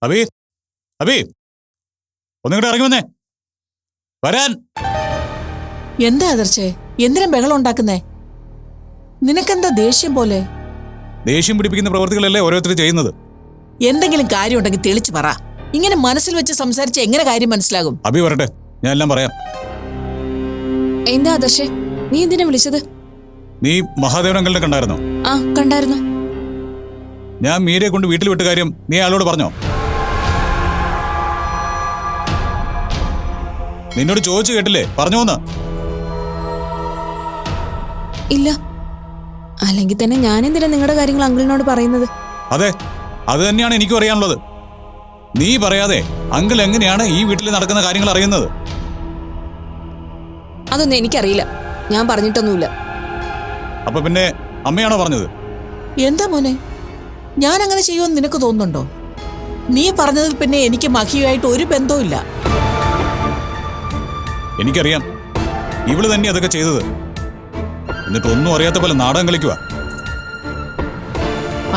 അബി, അബി, ഒന്നിങ്ങോട്ട് ഇറങ്ങി വന്നേ. വരാൻ. എന്താ ആദർശേ, എന്തിനാ ബഹളം ഉണ്ടാക്കുന്നേ? നിനക്കെന്താ ദേഷ്യം പോലെ? ദേഷ്യം പിടിപ്പിക്കുന്ന പ്രവൃത്തികളല്ലേ ഓരോരുത്തർ ചെയ്യുന്നത്. എന്തെങ്കിലും കാര്യം ഉണ്ടെങ്കിൽ തെളിച്ചു പറ. ഇങ്ങനെ മനസ്സിൽ വെച്ച് സംസാരിച്ച എങ്ങനെ കാര്യം മനസ്സിലാകും? അബി വരട്ടെ, ഞാൻ എല്ലാം പറയാം. എന്താ ആദർശേ, നീ എന്തിനാ വിളിച്ചത്? നീ മഹാദേവൻ അങ്കിളിനെ കണ്ടായിരുന്നോ? ആ, കണ്ടായിരുന്നു. ഞാൻ മീരയെ കൊണ്ട് വീട്ടിൽ വിട്ട കാര്യം നീ അയാളോട് പറഞ്ഞോ? നിന്നോട് ചോദിച്ചു കേട്ടില്ലേ, പറഞ്ഞോന്ന്? ഇല്ല. അല്ലെങ്കിൽ തന്നെ ഞാൻ എന്തിനാ നിങ്ങളുടെ കാര്യങ്ങൾ അങ്കിളിനോട് പറയുന്നത്? അതെ, അത് തന്നെയാണ് എനിക്കും അറിയാനുള്ളത്. നീ പറയാതെ അങ്കിൾ എങ്ങനെയാണ് ഈ വീട്ടിൽ നടക്കുന്ന കാര്യങ്ങൾ അറിയുന്നത്? അതൊന്നും എനിക്കറിയില്ല, ഞാൻ പറഞ്ഞിട്ടൊന്നുമില്ല. അപ്പൊ പിന്നെ അമ്മയാണോ പറഞ്ഞത്? എന്താ മോനെ, ഞാൻ അങ്ങനെ ചെയ്യുമെന്ന് നിനക്ക് തോന്നുന്നുണ്ടോ? നീ പറഞ്ഞതിൽ പിന്നെ എനിക്ക് മഹിയുമായിട്ട് ഒരു ബന്ധവുമില്ല. എനിക്കറിയാം, ഇവള് തന്നെ അതൊക്കെ ചെയ്തത്. എന്നിട്ട് ഒന്നും അറിയാത്ത പോലെ നാടകം കളിക്കുക.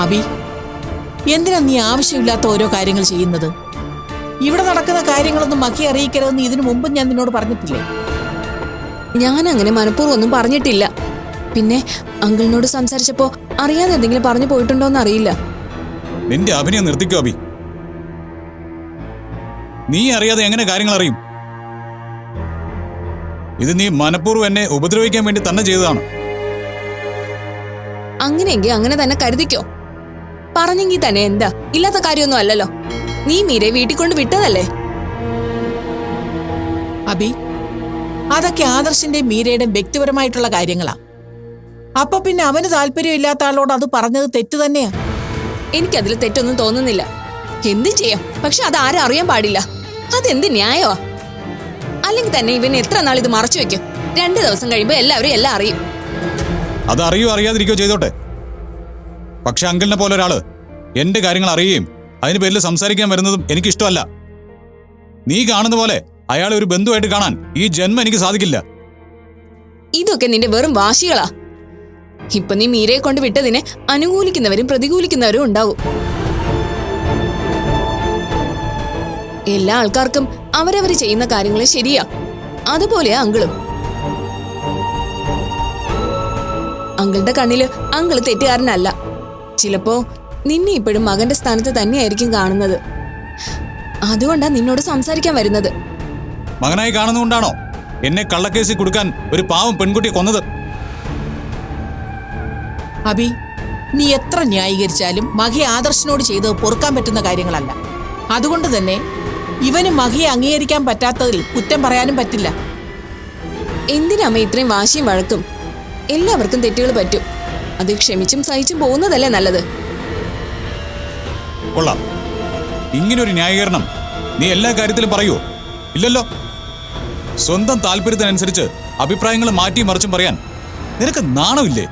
അബി, എന്തിനാ നീ ആവശ്യമില്ലാത്ത ഓരോ കാര്യങ്ങൾ ചെയ്യുന്നത്? ഇവിടെ നടക്കുന്ന കാര്യങ്ങളൊന്നും മഹി അറിയിക്കരുതെന്ന് ഇതിനു മുമ്പ് ഞാൻ നിന്നോട് പറഞ്ഞിട്ടില്ലേ? ഞാൻ അങ്ങനെ മനഃപൂർവ്വം ഒന്നും പറഞ്ഞിട്ടില്ല. പിന്നെ അങ്കിളിനോട് സംസാരിച്ചപ്പോ അറിയാതെ എന്തെങ്കിലും പറഞ്ഞു പോയിട്ടുണ്ടോന്ന് അറിയില്ല. നിന്റെ അഭിനയം നിർത്തിക്കോ അബി. നീ അറിയാതെ എങ്ങനെ കാര്യങ്ങൾ അറിയും? ഇത് നീ മനഃപൂർവ്വം എന്നെ ഉപദ്രവിക്കാൻ വേണ്ടി തന്നെ ചെയ്തതാണ്. അങ്ങനെയെങ്കിൽ അങ്ങനെ തന്നെ കരുതിക്കോ. പറഞ്ഞെങ്കിൽ തന്നെ എന്താ, ഇല്ലാത്ത കാര്യമൊന്നും അല്ലല്ലോ. നീ മീരെ വീട്ടിൽ കൊണ്ട് വിട്ടതല്ലേ? അബി, അതൊക്കെ ആദർശിന്റെയും മീരയുടെയും വ്യക്തിപരമായിട്ടുള്ള കാര്യങ്ങളാ. അപ്പൊ പിന്നെ അവന് താല്പര്യമില്ലാത്ത ആളോട് അത് പറഞ്ഞത് തെറ്റ് തന്നെയാ. എനിക്കതിൽ തെറ്റൊന്നും തോന്നുന്നില്ല. എന്തും ചെയ്യാം, പക്ഷെ അത് ആരും അറിയാൻ പാടില്ല. അതെന്ത് ന്യായമാ? അല്ലെങ്കിൽ തന്നെ ഇവൻ എത്ര നാൾ ഇത് മറച്ചു വെക്കും? 2 ദിവസം കഴിയുമ്പോ എല്ലാവരും എല്ലാം അറിയും. അത് അറിയോ അറിയാതിരിക്കോ ചെയ്തോട്ടെ. പക്ഷെ അങ്കിളിനെ പോലെ ഒരാള് എന്റെ കാര്യങ്ങൾ അറിയുകയും അതിന് പേരിൽ സംസാരിക്കാൻ വരുന്നതും എനിക്കിഷ്ടമല്ല. നീ കാണുന്ന പോലെ അയാളെ ഒരു ബന്ധുവായിട്ട് കാണാൻ ഈ ജന്മം എനിക്ക് സാധിക്കില്ല. ഇതൊക്കെ നിന്റെ വെറും വാശികളാ. ഇപ്പൊ നീ മീരയെ കൊണ്ട് വിട്ടതിനെ അനുകൂലിക്കുന്നവരും പ്രതികൂലിക്കുന്നവരും ഉണ്ടാവും. എല്ലാ ആൾക്കാർക്കും അവരവര് ചെയ്യുന്ന കാര്യങ്ങൾ ശരിയാ. അതുപോലെയാ അങ്കിളും. അങ്കിളുടെ കണ്ണില് അങ്കിള് തെറ്റുകാരനല്ല. ചിലപ്പോ നിന്നെ ഇപ്പോഴും മകന്റെ സ്ഥാനത്ത് തന്നെയായിരിക്കും കാണുന്നത്. അതുകൊണ്ടാ നിന്നോട് സംസാരിക്കാൻ വരുന്നത്. മകനായി കാണുന്നതുകൊണ്ടാണോ എന്നെ കള്ളക്കേസിൽ കൊടുക്കാൻ ഒരു പാവം പെൺകുട്ടിയെ കൊന്നത്? അബി, നീ എത്ര ന്യായീകരിച്ചാലും മഹി ആദർശിനോട് ചെയ്തത് പൊറുക്കാൻ പറ്റുന്ന കാര്യങ്ങളല്ല. അതുകൊണ്ട് തന്നെ ഇവന് മഹിയെ അംഗീകരിക്കാൻ പറ്റാത്തതിൽ കുറ്റം പറയാനും പറ്റില്ല. എന്തിനാമ്മ ഇത്രയും വാശിയും വഴക്കും? എല്ലാവർക്കും തെറ്റുകൾ പറ്റും. അത് ക്ഷമിച്ചും സഹിച്ചും പോകുന്നതല്ലേ നല്ലത്. കൊള്ളാം, ഇങ്ങനൊരു ന്യായീകരണം നീ എല്ലാ കാര്യത്തിലും പറയുമോ? ഇല്ലല്ലോ. സ്വന്തം താല്പര്യത്തിനനുസരിച്ച് അഭിപ്രായങ്ങൾ മാറ്റി മറിച്ചും പറയാൻ നിനക്ക് നാണമില്ലേ?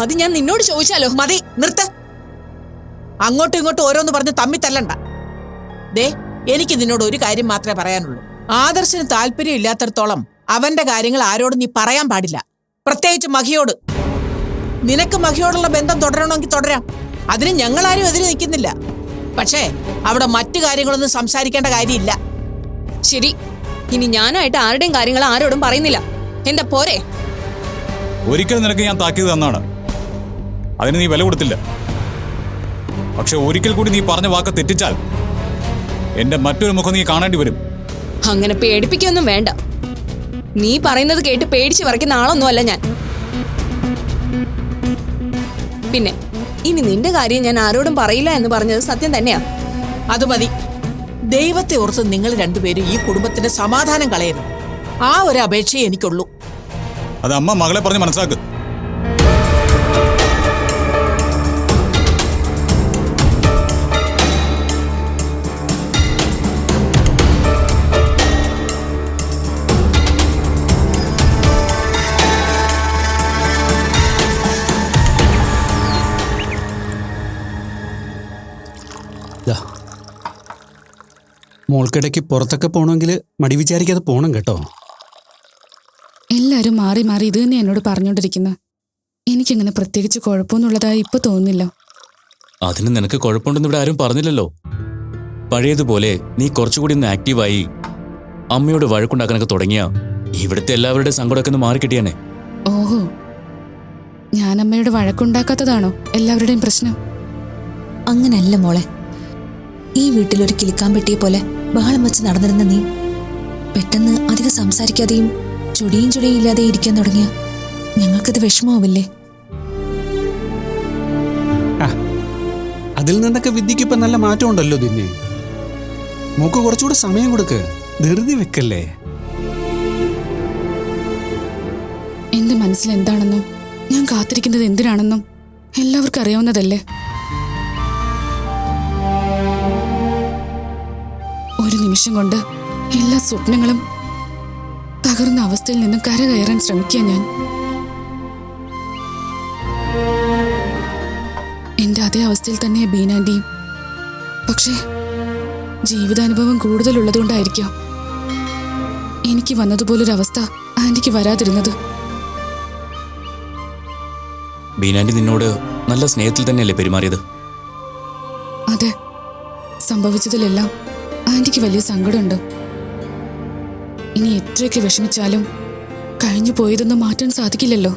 അത് ഞാൻ നിന്നോട് ചോദിച്ചാലോ? മതി, നിർത്ത. അങ്ങോട്ടും ഇങ്ങോട്ടും ഓരോന്ന് പറഞ്ഞ് തമ്മി തല്ലണ്ട. ദേ, എനിക്ക് നിന്നോട് ഒരു കാര്യം മാത്രമേ പറയാനുള്ളൂ. ആദർശന് താല്പര്യം ഇല്ലാത്തടത്തോളം അവന്റെ കാര്യങ്ങൾ ആരോടും നീ പറയാൻ പാടില്ല, പ്രത്യേകിച്ച് മഹിയോട്. നിനക്ക് മഹിയോടുള്ള ബന്ധം തുടരണമെങ്കിൽ തുടരാം, അതിന് ഞങ്ങളാരും എതിര് നിൽക്കുന്നില്ല. പക്ഷേ അവിടെ മറ്റു കാര്യങ്ങളൊന്നും സംസാരിക്കേണ്ട കാര്യമില്ല. ശരി, ഇനി ഞാനായിട്ട് ആരുടെയും കാര്യങ്ങൾ ആരോടും പറയുന്നില്ല. എന്താ പോരെ? ഒരിക്കൽ നിനക്ക് ഞാൻ താക്കീത് തന്നാണ്, അതിന് നീ വില കൊടുത്തില്ല. പക്ഷെ ഒരിക്കൽ കൂടി നീ പറഞ്ഞ വാക്ക് തെറ്റിച്ചാൽ എന്റെ മറ്റൊരു മുഖം നീ കാണേണ്ടി വരും. അങ്ങനെ പേടിപ്പിക്കൊന്നും വേണ്ട. നീ പറയുന്നത് കേട്ട് പേടിച്ച് വരയ്ക്കുന്ന ആളൊന്നുമല്ല ഞാൻ. പിന്നെ ഇനി നിന്റെ കാര്യം ഞാൻ ആരോടും പറയില്ല എന്ന് പറഞ്ഞത് സത്യം തന്നെയാ. അത് മതി. ദൈവത്തെ ഓർത്ത് നിങ്ങൾ രണ്ടുപേരും ഈ കുടുംബത്തിന്റെ സമാധാനം കളയരുത്. ആ ഒരു അപേക്ഷയെ എനിക്കുള്ളൂ. അത് അമ്മ മകളെ പറഞ്ഞ് മനസ്സിലാക്ക്. മോൾക്കിടയ്ക്ക് പുറത്തൊക്കെ പോകണമെങ്കിൽ മടി വിചാരിക്കാതെ പോകണം കേട്ടോ. എല്ലാവരും മാറി മാറി ഇത് തന്നെ എന്നോട് പറഞ്ഞുകൊണ്ടിരിക്കുന്നത്. എനിക്കങ്ങനെ പ്രത്യേകിച്ച് കുഴപ്പമൊന്നുള്ളതായി ഇപ്പൊ തോന്നുന്നില്ല. അതിന് നിനക്ക് കുഴപ്പമുണ്ടെന്ന് ഇവിടെ ആരും പറഞ്ഞില്ലല്ലോ. പഴയതുപോലെ നീ കുറച്ചുകൂടി ഒന്ന് ആക്റ്റീവായി അമ്മയോട് വഴക്കുണ്ടാക്കാനൊക്കെ തുടങ്ങിയ ഇവിടുത്തെ എല്ലാവരുടെ സങ്കടമൊക്കെ ഒന്ന് മാറിക്കിട്ടിയാനെ. ഓഹോ, ഞാൻ അമ്മയുടെ വഴക്കുണ്ടാക്കാത്തതാണോ എല്ലാവരുടെയും പ്രശ്നം? അങ്ങനല്ല മോളെ. ഈ വീട്ടിലൊരു കിളിക്കാൻ പെട്ടിയെ പോലെ ബഹളം വെച്ച് നടന്നിരുന്ന നീ പെട്ടെന്ന് അധികം സംസാരിക്കാതെയും ചൊടിയും ഇല്ലാതെ ഇരിക്കാൻ തുടങ്ങിയ ഞങ്ങൾക്കത് വിഷമാവില്ലേ? അതിൽ നിന്നൊക്കെ വിദ്യക്ക് ഇപ്പൊ നല്ല മാറ്റം ഉണ്ടല്ലോ. ദിന്നെ മോക്ക് കുറച്ചുകൂടെ സമയം കൊടുക്ക്, ധൃതി വെക്കല്ലേ. എന്റെ മനസ്സിൽ എന്താണെന്നും ഞാൻ കാത്തിരിക്കുന്നത് എന്തിനാണെന്നും എല്ലാവർക്കും അറിയാവുന്നതല്ലേ. ഒരു നിമിഷം കൊണ്ട് എല്ലാ സ്വപ്നങ്ങളും തകർന്ന അവസ്ഥയിൽ നിന്ന് കരകയറാൻ ശ്രമിക്കുക ഞാൻ. എന്റെ അതേ അവസ്ഥയിൽ തന്നെ ബീനാന്റിയും. പക്ഷേ ജീവിതാനുഭവം കൂടുതലുള്ളതുകൊണ്ടായിരിക്കാം എനിക്ക് വന്നതുപോലൊരവസ്ഥ ആന്റിക്ക് വരാതിരുന്നത്. ബീനാന്റി നിന്നോട് നല്ല സ്നേഹത്തിൽ തന്നെയല്ലേ പെരുമാറിയത്? അതെ, സംഭവിച്ചതിലെല്ലാം ആന്റിക്ക് വലിയ സങ്കടമുണ്ട്. ഇനി എത്രയൊക്കെ വിഷമിച്ചാലും കഴിഞ്ഞു പോയതൊന്നും മാറ്റാൻ സാധിക്കില്ലല്ലോ.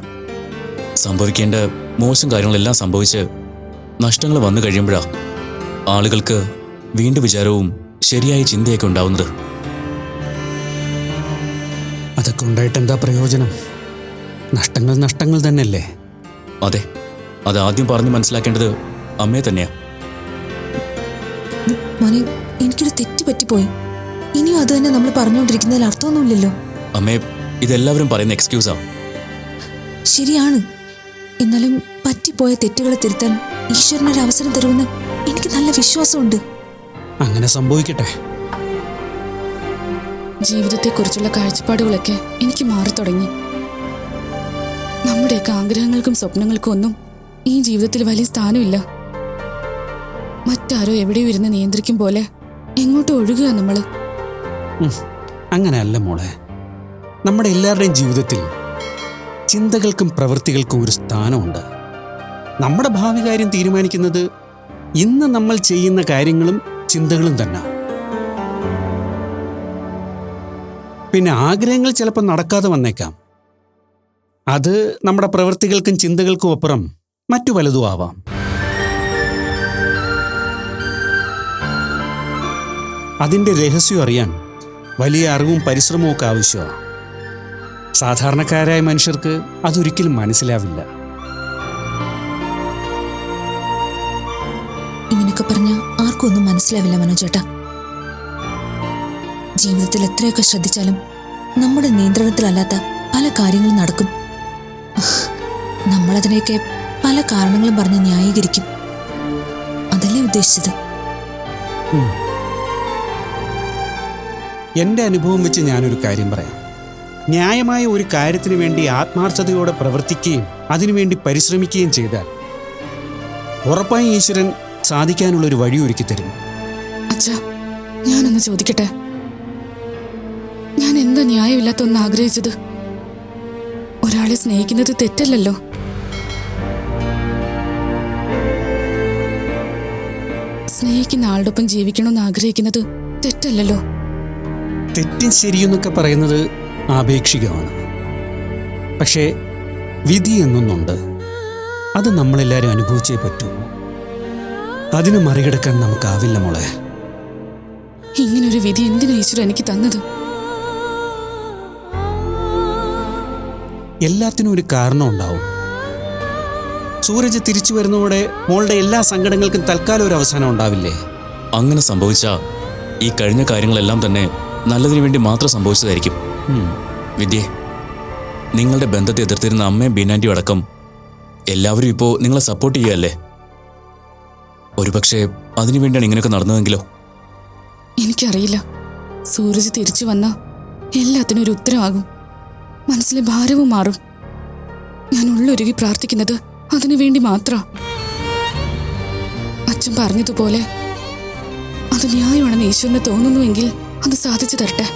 സംഭവിക്കേണ്ട മോശം കാര്യങ്ങളെല്ലാം സംഭവിച്ച് നഷ്ടങ്ങൾ വന്നു കഴിയുമ്പോഴാ ആളുകൾക്ക് വീണ്ടും വിചാരവും ശരിയായ ചിന്തയൊക്കെ ഉണ്ടാവുന്നത്. അതൊക്കെ ഉണ്ടായിട്ട് എന്താ പ്രയോജനം? നഷ്ടങ്ങൾ നഷ്ടങ്ങൾ തന്നെയല്ലേ. അതെ, അത് ആദ്യം പറഞ്ഞ് മനസ്സിലാക്കേണ്ടത് അമ്മയെ തന്നെയാ. മോനെ, എനിക്കൊരു തെറ്റ് പറ്റിപ്പോയി. ഇനിയും അത് തന്നെ നമ്മൾ പറഞ്ഞുകൊണ്ടിരിക്കുന്നതിൽ അർത്ഥമൊന്നുമില്ലല്ലോ. അമ്മേ, ഇതെല്ലാവരും പറയുന്ന എക്സ്ക്യൂസാ. ശരിയാണ്. എന്നാലും പറ്റിപ്പോയ തെറ്റുകളെ തിരുത്താൻ ഈശ്വരനൊരു അവസരം തരുമെന്ന് എനിക്ക് നല്ല വിശ്വാസമുണ്ട്. അങ്ങനെ സംഭവിക്കട്ടെ. ജീവിതത്തെക്കുറിച്ചുള്ള കാഴ്ചപ്പാടുകളൊക്കെ എനിക്ക് മാറി തുടങ്ങി. നമ്മുടെയൊക്കെ ആഗ്രഹങ്ങൾക്കും സ്വപ്നങ്ങൾക്കും ഒന്നും ഈ ജീവിതത്തിൽ വലിയ സ്ഥാനമില്ല. മറ്റാരോ എവിടെയോ ഇരുന്ന് നിയന്ത്രിക്കും പോലെ എങ്ങോട്ടും ഒഴുകുക നമ്മള്. അങ്ങനെയല്ല മോളെ. നമ്മുടെ എല്ലാവരുടെയും ജീവിതത്തിൽ ചിന്തകൾക്കും പ്രവൃത്തികൾക്കും ഒരു സ്ഥാനമുണ്ട്. നമ്മുടെ ഭാവി കാര്യം തീരുമാനിക്കുന്നത് ഇന്ന് നമ്മൾ ചെയ്യുന്ന കാര്യങ്ങളും ചിന്തകളും തന്നെ. പിന്നെ ആഗ്രഹങ്ങൾ ചിലപ്പോൾ നടക്കാതെ വന്നേക്കാം. അത് നമ്മുടെ പ്രവൃത്തികൾക്കും ചിന്തകൾക്കും അപ്പുറം മറ്റു പലതും ആവാം. അതിൻ്റെ രഹസ്യം അറിയാൻ വലിയ അറിവും പരിശ്രമവും ഒക്കെ ആവശ്യമാണ്. സാധാരണക്കാരായ മനുഷ്യർക്ക് അതൊരിക്കലും മനസ്സിലാവില്ല. ഇങ്ങനെയൊക്കെ പറഞ്ഞാൽ ആർക്കും ഒന്നും മനസ്സിലാവില്ല മനോജേട്ടാ. ജീവിതത്തിൽ എത്രയൊക്കെ ശ്രദ്ധിച്ചാലും നമ്മുടെ നിയന്ത്രണത്തിലല്ലാത്ത പല കാര്യങ്ങളും നടക്കും. നമ്മളതിനെയൊക്കെ പല കാരണങ്ങളും പറഞ്ഞ് ന്യായീകരിക്കും. അതല്ലേ ഉദ്ദേശിച്ചത്? എൻ്റെ അനുഭവം വെച്ച് ഞാനൊരു കാര്യം പറയാം. ന്യായമായ ഒരു കാര്യത്തിന് വേണ്ടി ആത്മാർത്ഥതയോടെ പ്രവർത്തിക്കുകയും അതിനുവേണ്ടി പരിശ്രമിക്കുകയും ചെയ്താൽ ഉറപ്പായും ഈശ്വരൻ സാധിക്കാനുള്ളൊരു വഴി ഒരുക്കി തരും. അച്ഛാ, ഞാനൊന്ന് ചോദിക്കട്ടെ. ഞാൻ എന്താ ന്യായമില്ലാത്ത ഒന്ന് ആഗ്രഹിച്ചത്? ഒരാളെ സ്നേഹിക്കുന്നത് തെറ്റല്ലല്ലോ. സ്നേഹിക്കുന്ന ആളുടൊപ്പം ജീവിക്കണമെന്ന് ആഗ്രഹിക്കുന്നത് തെറ്റല്ലല്ലോ. തെറ്റും ശരിയെന്നൊക്കെ പറയുന്നത് ആപേക്ഷികമാണ്. പക്ഷേ വിധി എന്നൊന്നുണ്ട്. അത് നമ്മളെല്ലാവരും അനുഭവിച്ചേ പറ്റൂ. അതിനെ മറികടക്കാൻ നമുക്കാവില്ല മോളെ. ഇങ്ങനൊരു വിധി എന്തിനാ ഈശ്വരൻ എനിക്ക് തന്നത്? എല്ലാത്തിനും ഒരു കാരണം ഉണ്ടാവും. സൂരജ് തിരിച്ചു വരുന്നതോടെ മോളുടെ എല്ലാ സങ്കടങ്ങൾക്കും തൽക്കാലം ഒരു അവസാനം ഉണ്ടാവില്ലേ? അങ്ങനെ സംഭവിച്ച ഈ കഴിഞ്ഞ കാര്യങ്ങളെല്ലാം തന്നെ നല്ലതിനു വേണ്ടി മാത്രം സംഭവിച്ചതായിരിക്കും. വിദ്യേ, നിങ്ങളുടെ ബന്ധത്തെ എതിർത്തിരുന്ന അമ്മയും ബീനാന്റിയും അടക്കം എല്ലാവരും ഇപ്പോൾ നിങ്ങളെ സപ്പോർട്ട് ചെയ്യുകയല്ലേ? ഒരുപക്ഷെ അതിനുവേണ്ടിയാണ് ഇങ്ങനെയൊക്കെ നടന്നതെങ്കിലോ? എനിക്കറിയില്ല. സൂരജ് തിരിച്ചു വന്ന എല്ലാത്തിനും ഒരു ഉത്തരവാകും. മനസ്സിലെ ഭാരവും മാറും. ഞാൻ ഉള്ളൊരുകി പ്രാർത്ഥിക്കുന്നത് അതിനു വേണ്ടി മാത്രം. അച്ഛൻ പറഞ്ഞതുപോലെ അത് ന്യായമാണെന്ന് ഈശ്വരന് തോന്നുന്നുവെങ്കിൽ അത് സാധിച്ചു തരട്ടെ.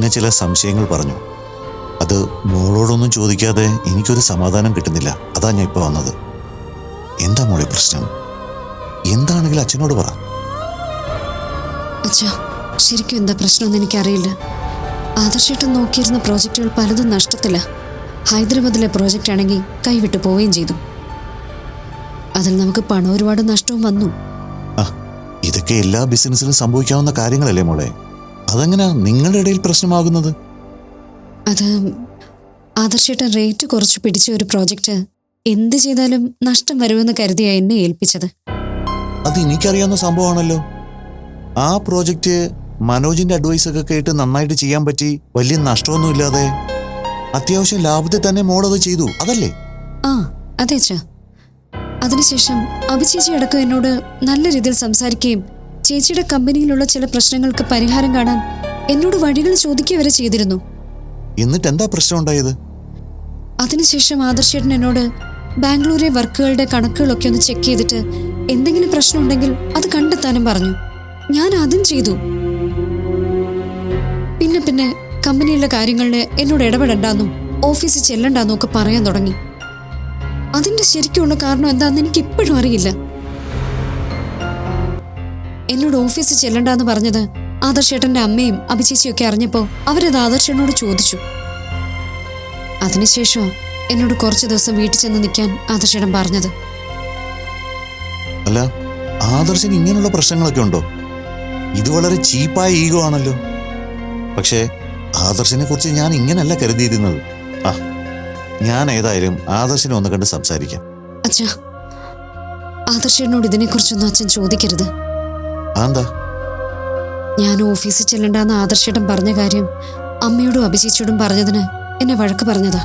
പിന്നെ ചില സംശയങ്ങൾ പറഞ്ഞു. അത് മോളോടൊന്നും ചോദിക്കാതെ എനിക്കൊരു സമാധാനം കിട്ടുന്നില്ല. അതാ ഞാൻ ഇപ്പോൾ വന്നത്. എന്താ മോളെ പ്രശ്നം? എന്താണെങ്കിലും അച്ഛനോട് പറ. അച്ഛാ, ശരിക്കും എന്താ പ്രശ്നമെന്ന് എനിക്കറിയില്ല. ആദർശേട്ടൻ നോക്കിയിരുന്ന പ്രോജക്റ്റുകൾ പലതും നഷ്ടത്തില്ല. ഹൈദരാബാദിലെ പ്രോജക്റ്റ് ആണെങ്കിൽ കൈവിട്ടു പോവുകയും ചെയ്തു. അതിൽ നമുക്ക് പണം ഒരുപാട് നഷ്ടവും വന്നു. ഇതൊക്കെ എല്ലാ ബിസിനസ്സിലും സംഭവിക്കാവുന്ന കാര്യങ്ങളല്ലേ മോളെ? അതെങ്ങനെയാ നിങ്ങളുടെ ഇടയിൽ പ്രശ്നമാകുന്നത്? അത് ആദർശേട്ടൻ റേറ്റ് കുറച്ച് പിടിച്ച ഒരു പ്രോജക്റ്റ് എന്ത് ചെയ്താലും നഷ്ടം വരുമെന്ന് കരുതിയാ എന്നെ ഏൽപ്പിച്ചത്. അത് എനിക്കറിയാവുന്ന സംഭവമാണല്ലോ. ആ പ്രോജക്റ്റ് മനോജിന്റെ അഡ്വൈസൊക്കെ കേട്ട് നന്നായിട്ട് ചെയ്യാൻ പറ്റി. വലിയ നഷ്ടമൊന്നുമില്ലാതെ അത്യാവശ്യം ലാഭത്തിൽ തന്നെ മോളത് ചെയ്തു, അതല്ലേ? ആ അതെ അച്ഛാ. അതിനുശേഷം അഭിചേച്ചി അടക്കം എന്നോട് നല്ല രീതിയിൽ സംസാരിക്കുകയും ചേച്ചിയുടെ കമ്പനിയിലുള്ള ചില പ്രശ്നങ്ങൾക്ക് പരിഹാരം കാണാൻ എന്നോട് വഴികൾ ചോദിക്കുക വരെ ചെയ്തിരുന്നു. എന്നിട്ട് എന്താ പ്രശ്നം ഉണ്ടായത്? അതിനുശേഷം ആദർശേട്ടൻ എന്നോട് ബാംഗ്ലൂരെ വർക്കുകളുടെ കണക്കുകളൊക്കെ ഒന്ന് ചെക്ക് ചെയ്തിട്ട് എന്തെങ്കിലും പ്രശ്നം ഉണ്ടെങ്കിൽ അത് കണ്ടെത്താനും പറഞ്ഞു. ഞാൻ അതും ചെയ്തു. പിന്നെ കമ്പനിയിലെ കാര്യങ്ങളിൽ എന്നോട് ഇടപെടണ്ടെന്നും ഓഫീസിൽ ചെല്ലണ്ടെന്നും ഒക്കെ പറയാൻ തുടങ്ങി. അതിന്റെ ശരിക്കുള്ള കാരണം എന്താണെന്ന് എനിക്ക് ഇപ്പോഴും അറിയില്ല. എന്നോട് ഓഫീസിൽ ചെല്ലണ്ടെന്ന് പറഞ്ഞത് ആദർശേട്ടന്റെ അമ്മയും അഭിചേച്ചിയും ഒക്കെ അറിഞ്ഞപ്പോ അവരത് ആദർശനോട് ചോദിച്ചു. അതിനുശേഷം എന്നോട് കുറച്ചു ദിവസം വീട്ടിൽ ചെന്ന് നിൽക്കാൻ ആദർശേട്ടൻ പറഞ്ഞത്. അല്ല, ആദർശന് ഇങ്ങനെയുള്ള പ്രശ്നങ്ങളൊക്കെ ഉണ്ടോ? ഇത് വളരെ ചീപ്പായ ഈഗോ ആണല്ലോ. പക്ഷേ ആദർശനെ കുറിച്ച് ഞാൻ ഇങ്ങനല്ല കരുതിയിരുന്നത്. ഞാൻ ഏതായാലും ആദർശനെ ഒന്ന് കണ്ട് സംസാരിക്കാം. അച്ഛാ, ആദർശനോട് ഇതിനെക്കുറിച്ചൊന്നും അച്ഛൻ ചോദിക്കരുത്. എന്താ? ഞാൻ ഓഫീസിൽ ചെല്ലണ്ടെന്ന് ആദർശേട്ടൻ പറഞ്ഞ കാര്യം അമ്മയോടും അഭിചേച്ചിയോടും പറഞ്ഞതിന് എന്നെ വഴക്ക് പറഞ്ഞതാ.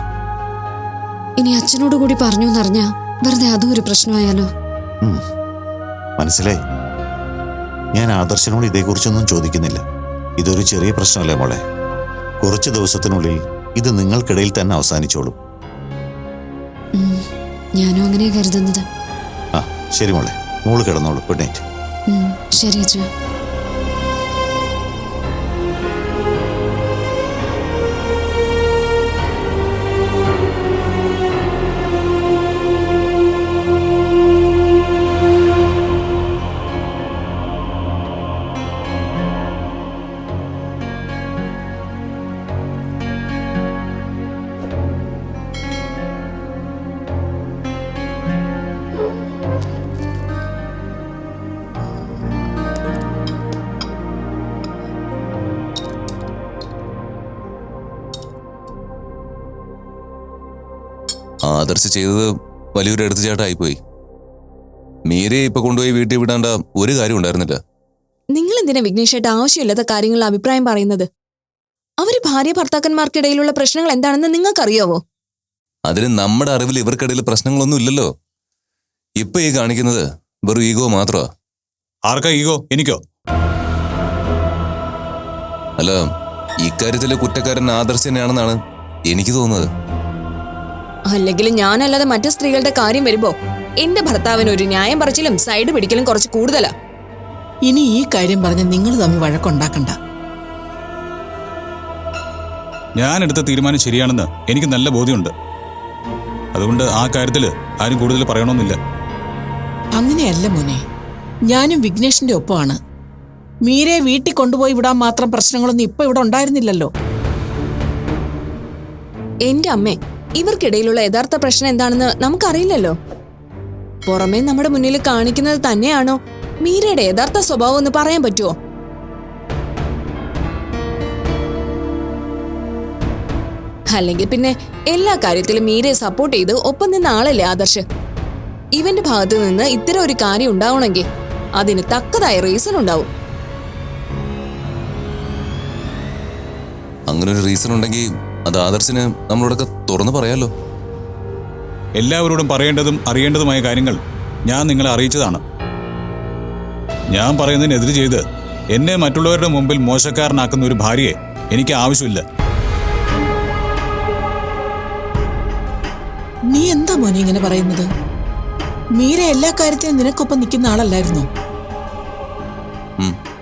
ഇനി അച്ഛനോട് കൂടി പറഞ്ഞു എന്നറിഞ്ഞാ വെറുതെ അതും ഒരു പ്രശ്നമായാലോ? മനസ്സിലായി. ഞാൻ ആദർശനോട് ഇതേക്കുറിച്ചൊന്നും ചോദിക്കുന്നില്ല. ഇതൊരു ചെറിയ പ്രശ്നമല്ലേ മോളെ? കുറച്ച് ദിവസത്തിനുള്ളിൽ ഇത് നിങ്ങൾക്കിടയിൽ തന്നെ അവസാനിച്ചോളും. ഞാനും അങ്ങനെ കരുതുന്നത്. ശരി മോളെ, മോള് കിടന്നോളൂ. Good night. ശരി അച്ഛാ. ആദർശ് ചെയ്തത് വലിയൊരു എടുത്തുചാട്ടമായിപ്പോയി. മീരയെ ഇപ്പൊ കൊണ്ടുപോയി വീട്ടിൽ വിടാണ്ട ഒരു കാര്യം ഉണ്ടായിരുന്നില്ല. നിങ്ങൾ എന്തിനാ വിഘ്നേഷായിട്ട് ആവശ്യമില്ലാത്ത കാര്യങ്ങളിൽ അഭിപ്രായം പറയുന്നത്? അവര് ഭാര്യ ഭർത്താക്കന്മാർക്കിടയിലുള്ള പ്രശ്നങ്ങൾ എന്താണെന്ന് നിങ്ങൾക്കറിയാവോ? അതിന് നമ്മുടെ അറിവിൽ ഇവർക്കിടയിൽ പ്രശ്നങ്ങളൊന്നും ഇല്ലല്ലോ. ഇപ്പൊ ഈ കാണിക്കുന്നത് വെറും ഈഗോ മാത്രമാ. ആർക്കാ ഈഗോ? എനിക്കോ? അല്ല, ഇക്കാര്യത്തിലെ കുറ്റക്കാരൻ ആദർശ് തന്നെയാണെന്നാണ് എനിക്ക് തോന്നുന്നത്. അല്ലെങ്കിൽ ഞാനല്ലാതെ മറ്റു സ്ത്രീകളുടെ കാര്യം വരുമ്പോ എന്റെ ഭർത്താവിന് ഒരു ന്യായം പറച്ചിലും സൈഡ് പിടിക്കലും കുറച്ച് കൂടുതലാ. ഇനി ഈ കാര്യം പറഞ്ഞ് നിങ്ങൾ തമ്മിൽ വഴക്കുണ്ടാക്കണ്ട. ഞാൻ എടുത്ത തീരുമാനം ശരിയാണെന്ന് എനിക്ക് നല്ല ബോധ്യമുണ്ട്. അതുകൊണ്ട് ആ കാര്യത്തിൽ ആരും കൂടുതൽ പറയണമെന്നില്ല. അങ്ങനെയല്ല മോനെ, ഞാനും വിഘ്നേഷിന്റെ ഒപ്പമാണ്. മീരയെ വീട്ടിൽ കൊണ്ടുപോയി വിടാൻ മാത്രം പ്രശ്നങ്ങളൊന്നും ഇപ്പൊ ഇവിടെ ഉണ്ടായിരുന്നില്ലല്ലോ. എന്റെ അമ്മേ, ഇവർക്കിടയിലുള്ള യഥാർത്ഥ പ്രശ്നം എന്താണെന്ന് നമുക്കറിയില്ലല്ലോ. പുറമേ നമ്മുടെ മുന്നിൽ കാണിക്കുന്നത് തന്നെയാണോ മീരയുടെ യഥാർത്ഥ സ്വഭാവം എന്ന് പറയാൻ പറ്റുമോ? അല്ലെങ്കിൽ പിന്നെ എല്ലാ കാര്യത്തിലും മീരയെ സപ്പോർട്ട് ചെയ്ത് ഒപ്പം നിന്ന ആളല്ലേ ആദർശ്. ഇവന്റെ ഭാഗത്ത് നിന്ന് ഇത്തരം ഒരു കാര്യം ഉണ്ടാവണമെങ്കിൽ അതിന് തക്കതായ റീസൺ ഉണ്ടാവും. അങ്ങനെ ഒരു റീസൺ ഉണ്ടെങ്കിൽ അത് ആദർശിന് നമ്മളോടൊക്കെ തുറന്നു പറയാലോ. എല്ലാവരോടും പറയേണ്ടതും അറിയേണ്ടതുമായ കാര്യങ്ങൾ ഞാൻ നിങ്ങളെ അറിയിച്ചതാണ്. ഞാൻ പറയുന്നതിനെതിരെ ചെയ്ത് എന്നെ മറ്റുള്ളവരുടെ മുമ്പിൽ മോശക്കാരനാക്കുന്ന ഒരു ഭാര്യയെ എനിക്ക് ആവശ്യമില്ല. നീ എന്താ മോനെ ഇങ്ങനെ പറയുന്നത്? മീര എല്ലാ കാര്യത്തിലും നിനക്കൊപ്പം നിൽക്കുന്ന ആളല്ലായിരുന്നോ?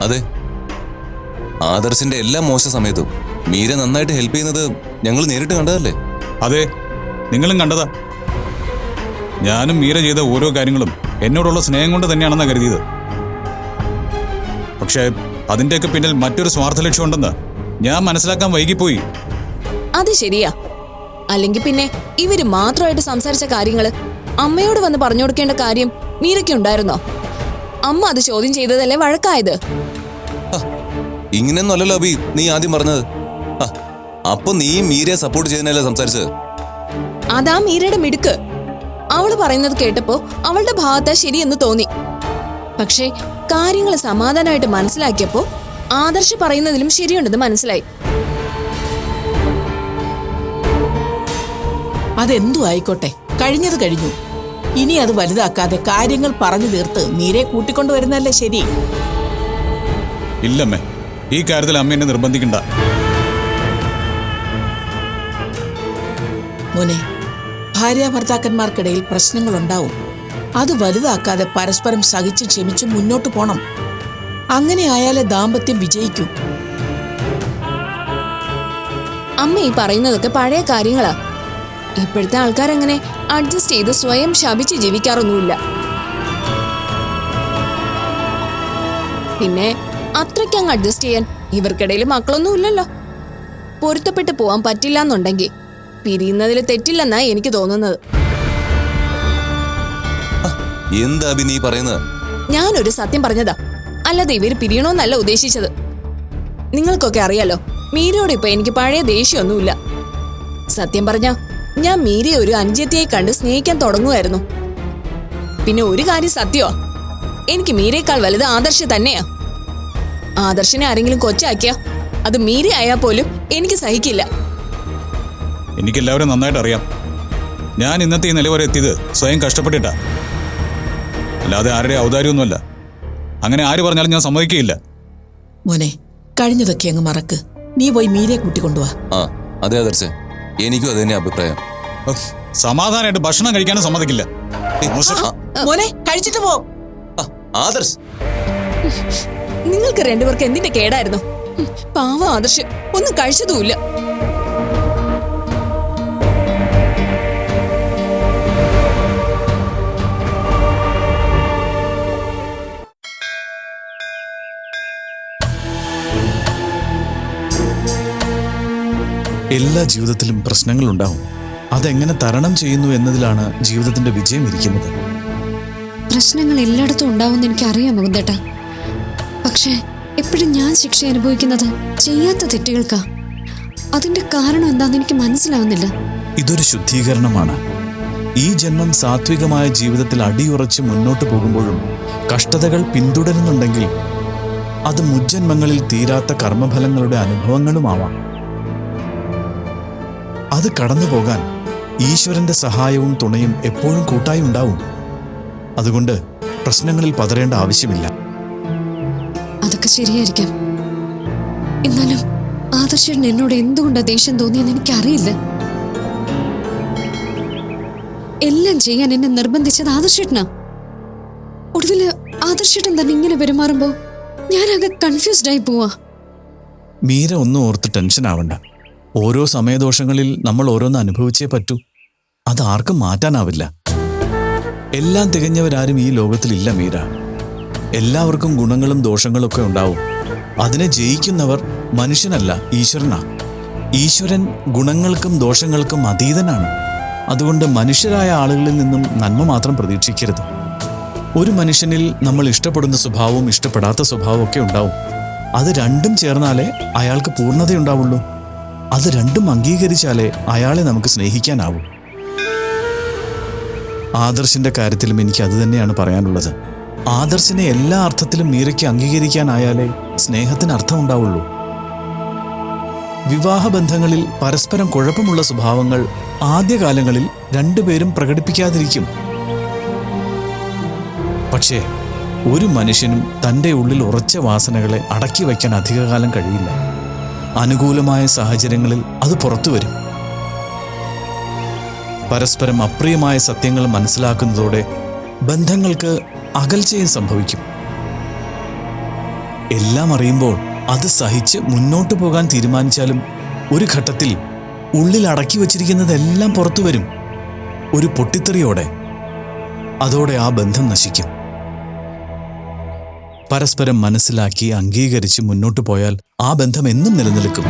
അതെ, ആദർശിന്റെ എല്ലാ മോശ സമയത്തും മീര നന്നായിട്ട് ഹെൽപ്പ് ചെയ്യുന്നത് ഞങ്ങൾ നേരിട്ട് കണ്ടതല്ലേ? അതെ, നിങ്ങളും കണ്ടതാ. ഞാനും മീര ചെയ്ത ഓരോ കാര്യങ്ങളും എന്നോടുള്ള സ്നേഹം കൊണ്ട് തന്നെയാണെന്നാ കരുതിയത്. പക്ഷേ അതിന്റെയൊക്കെ പിന്നിൽ മറ്റൊരു സ്വാർത്ഥ ലക്ഷ്യമുണ്ടെന്ന് ഞാൻ മനസ്സിലാക്കാൻ വൈകിപ്പോയി. അത് ശരിയാ. അല്ലെങ്കിൽ പിന്നെ ഇവര് മാത്രമായിട്ട് സംസാരിച്ച കാര്യങ്ങള് അമ്മയോട് വന്ന് പറഞ്ഞു കൊടുക്കേണ്ട കാര്യം മീരയ്ക്കുണ്ടായിരുന്നോ? അമ്മ അത് ചോദ്യം ചെയ്തതല്ലേ വഴക്കായത്? ഇങ്ങനെയൊന്നും അല്ലല്ലോ അബി നീ ആദ്യം പറഞ്ഞത്. അപ്പൊ നീ മീരയെ സപ്പോർട്ട് ചെയ്യുന്നല്ലേ സംസാരിച്ചത്? അതാ മീരയുടെ മിടുക്ക്. അവള് പറയുന്നത് കേട്ടപ്പോ അവളുടെ ഭാഗത്താ ശരിയെന്ന് തോന്നി. പക്ഷേ കാര്യങ്ങൾ സമാധാനമായിട്ട് മനസ്സിലാക്കിയപ്പോ ആദർശ് പറയുന്നതിലും ശരിയുണ്ടെന്ന് മനസ്സിലായി. അതെന്തു ആയിക്കോട്ടെ, കഴിഞ്ഞത് കഴിഞ്ഞു. ഇനി അത് വലുതാക്കാതെ കാര്യങ്ങൾ പറഞ്ഞു തീർത്ത് മീരെ കൂട്ടിക്കൊണ്ടുവരുന്നല്ലേ ശരി. ഇല്ലമ്മേ, ഈ കാര്യത്തിൽ അമ്മ എന്നെ നിർബന്ധിക്കണ്ട. മോനെ, ഭാര്യ ഭർത്താക്കന്മാർക്കിടയിൽ പ്രശ്നങ്ങളുണ്ടാവും. അത് വലുതാക്കാതെ പരസ്പരം സഹിച്ച് ക്ഷമിച്ച് മുന്നോട്ട് പോണം. അങ്ങനെ ആയാലേ ദാമ്പത്യം വിജയിക്കൂ. അമ്മ ഈ പറയുന്നതൊക്കെ പഴയ കാര്യങ്ങളാ. ഇപ്പോഴത്തെ ആൾക്കാരങ്ങനെ അഡ്ജസ്റ്റ് ചെയ്ത് സ്വയം ശപിച്ച് ജീവിക്കാറൊന്നുമില്ല. പിന്നെ അത്രയ്ക്കങ്ങ് അഡ്ജസ്റ്റ് ചെയ്യാൻ ഇവർക്കിടയിൽ മക്കളൊന്നും ഇല്ലല്ലോ. പൊരുത്തപ്പെട്ട് പോവാൻ പറ്റില്ല എന്നുണ്ടെങ്കിൽ പിരിയുന്നതിൽ തെറ്റില്ലെന്നാ എനിക്ക് തോന്നുന്നത്. എന്താ അബി നീ പറയുന്നത്? ഞാനൊരു സത്യം പറഞ്ഞതാ, അല്ലാതെ ഇവര് പിരിയണോന്നല്ല ഉദ്ദേശിച്ചത്. നിങ്ങൾക്കൊക്കെ അറിയാലോ, മീരയോട് ഇപ്പൊ എനിക്ക് പഴയ ദേഷ്യമൊന്നുമില്ല. സത്യം പറഞ്ഞ ഞാൻ മീരയെ ഒരു അനുജത്തിയായി കണ്ട് സ്നേഹിക്കാൻ തുടങ്ങുമായിരുന്നു. പിന്നെ ഒരു കാര്യം സത്യമാ, എനിക്ക് മീരയേക്കാൾ വലുത് ആദർശ് തന്നെയാ. ആദർശിനെ ആരെങ്കിലും കൊച്ചാക്കിയ അത് മീര ആയാൽ പോലും എനിക്ക് സഹിക്കില്ല. എനിക്കെല്ലാവരും നന്നായിട്ട് അറിയാം. ഞാൻ ഇന്നത്തെ ഈ നില വരെ എത്തിയത് സ്വയം കഷ്ടപ്പെട്ടിട്ടാ, അല്ലാതെ ആരുടെ ഔദാര്യമൊന്നുമല്ല. അങ്ങനെ ആര് പറഞ്ഞാലും ഞാൻ സമ്മതിക്കുകയില്ല. മോനെ, കഴിഞ്ഞതൊക്കെ അങ്ങ് മറക്ക്. നീ പോയി മീരെ കൂട്ടിക്കൊണ്ടുവാ. അതെ ആദർശ്, എനിക്കും അത് തന്നെ അഭിപ്രായം. സമാധാനമായിട്ട് ഭക്ഷണം കഴിക്കാനും സമ്മതിക്കില്ല. മോനെ, കഴിച്ചിട്ട് പോ. ആദർശ്, നിങ്ങൾക്ക് രണ്ടുപേർക്ക് എന്തിന്റെ കേടായിരുന്നു? പാവ ആദർശ് ഒന്നും കഴിച്ചതുമില്ല. എല്ലാ ജീവിതത്തിലും പ്രശ്നങ്ങളുണ്ടാവും. അതെങ്ങനെ തരണം ചെയ്യുന്നു എന്നതിലാണ് ജീവിതത്തിന്റെ വിജയം ഇരിക്കുന്നത്. പ്രശ്നങ്ങൾ എല്ലായിടത്തും ഉണ്ടാവുമെന്ന് എനിക്കറിയാം മുകുന്ദേട്ടാ. പക്ഷേ എപ്പോഴും ഞാൻ ശിക്ഷ അനുഭവിക്കുന്നത് ചെയ്യാത്ത തെറ്റുകൾക്കാ. അതിന്റെ കാരണം എന്താണെന്ന് എനിക്ക് മനസ്സിലാവുന്നില്ല. ഇതൊരു ശുദ്ധീകരണമാണ്. ഈ ജന്മം സാത്വികമായ ജീവിതത്തിൽ അടിയുറച്ച് മുന്നോട്ട് പോകുമ്പോഴും കഷ്ടതകൾ പിന്തുടരുന്നുണ്ടെങ്കിൽ അത് മുജ്ജന്മങ്ങളിൽ തീരാത്ത കർമ്മഫലങ്ങളുടെ അനുഭവങ്ങളുമാവാം. അത് കടന്നു പോകാൻ ഈശ്വരന്റെ സഹായവും തുണയും എപ്പോഴും കൂട്ടായി ഉണ്ടാവും. അതുകൊണ്ട് പ്രശ്നങ്ങളിൽ പതറേണ്ട ആവശ്യമില്ല. അതൊക്കെ ശരിയായിരിക്കാം. എന്നാലും ആദർശേട്ടൻ എന്നോട് എന്തുകൊണ്ടാ ദേഷ്യം തോന്നിയെന്ന് എനിക്കറിയില്ല. എല്ലാം ചെയ്യാൻ എന്നെ നിർബന്ധിച്ചത് ആദർശേട്ടനാ. ഒടുവില് ആദർശേട്ടൻ തന്നെ ഇങ്ങനെ പെരുമാറുമ്പോ ഞാനാകെ കൺഫ്യൂസ്ഡ് ആയി പോവാ. മീര ഒന്നും ഓർത്ത് ടെൻഷൻ ആവണ്ട. ഓരോ സമയദോഷങ്ങളിൽ നമ്മൾ ഓരോന്ന് അനുഭവിച്ചേ പറ്റൂ. അതാർക്കും മാറ്റാനാവില്ല. എല്ലാം തികഞ്ഞവരാരും ഈ ലോകത്തിലില്ല മീര. എല്ലാവർക്കും ഗുണങ്ങളും ദോഷങ്ങളും ഒക്കെ ഉണ്ടാവും. അതിനെ ജയിക്കുന്നവർ മനുഷ്യനല്ല, ഈശ്വരനാ. ഈശ്വരൻ ഗുണങ്ങൾക്കും ദോഷങ്ങൾക്കും അതീതനാണ്. അതുകൊണ്ട് മനുഷ്യരായ ആളുകളിൽ നിന്നും നന്മ മാത്രം പ്രതീക്ഷിക്കരുത്. ഒരു മനുഷ്യനിൽ നമ്മൾ ഇഷ്ടപ്പെടുന്ന സ്വഭാവവും ഇഷ്ടപ്പെടാത്ത സ്വഭാവവും ഒക്കെ ഉണ്ടാവും. അത് രണ്ടും ചേർന്നാലേ അയാൾക്ക് പൂർണ്ണതയുണ്ടാവുള്ളൂ. അത് രണ്ടും അംഗീകരിച്ചാലേ അയാളെ നമുക്ക് സ്നേഹിക്കാനാവൂ. ആദർശിന്റെ കാര്യത്തിലും എനിക്ക് അത് തന്നെയാണ് പറയാനുള്ളത്. ആദർശിനെ എല്ലാ അർത്ഥത്തിലും മീരയ്ക്ക് അംഗീകരിക്കാനായാലേ സ്നേഹത്തിന് അർത്ഥമുണ്ടാവുള്ളൂ. വിവാഹബന്ധങ്ങളിൽ പരസ്പരം കുഴപ്പമുള്ള സ്വഭാവങ്ങൾ ആദ്യകാലങ്ങളിൽ രണ്ടുപേരും പ്രകടിപ്പിക്കാതിരിക്കും. പക്ഷേ ഒരു മനുഷ്യനും തൻ്റെ ഉള്ളിൽ ഉറച്ച വാസനകളെ അടക്കി വയ്ക്കാൻ അധികകാലം കഴിയില്ല. അനുകൂലമായ സാഹചര്യങ്ങളിൽ അത് പുറത്തു വരും. പരസ്പരം അപ്രിയമായ സത്യങ്ങൾ മനസ്സിലാക്കുന്നതോടെ ബന്ധങ്ങൾക്ക് അകൽച്ചയും സംഭവിക്കും. എല്ലാം അറിയുമ്പോൾ അത് സഹിച്ച് മുന്നോട്ട് പോകാൻ തീരുമാനിച്ചാലും ഒരു ഘട്ടത്തിൽ ഉള്ളിൽ അടക്കി വച്ചിരിക്കുന്നതെല്ലാം പുറത്തു വരും. ഒരു പൊട്ടിത്തെറിയോടെ. അതോടെ ആ ബന്ധം നശിക്കും. പരസ്പരം മനസ്സിലാക്കി അംഗീകരിച്ച് മുന്നോട്ട് പോയാൽ ആ ബന്ധം എന്നും നിലനിൽക്കും.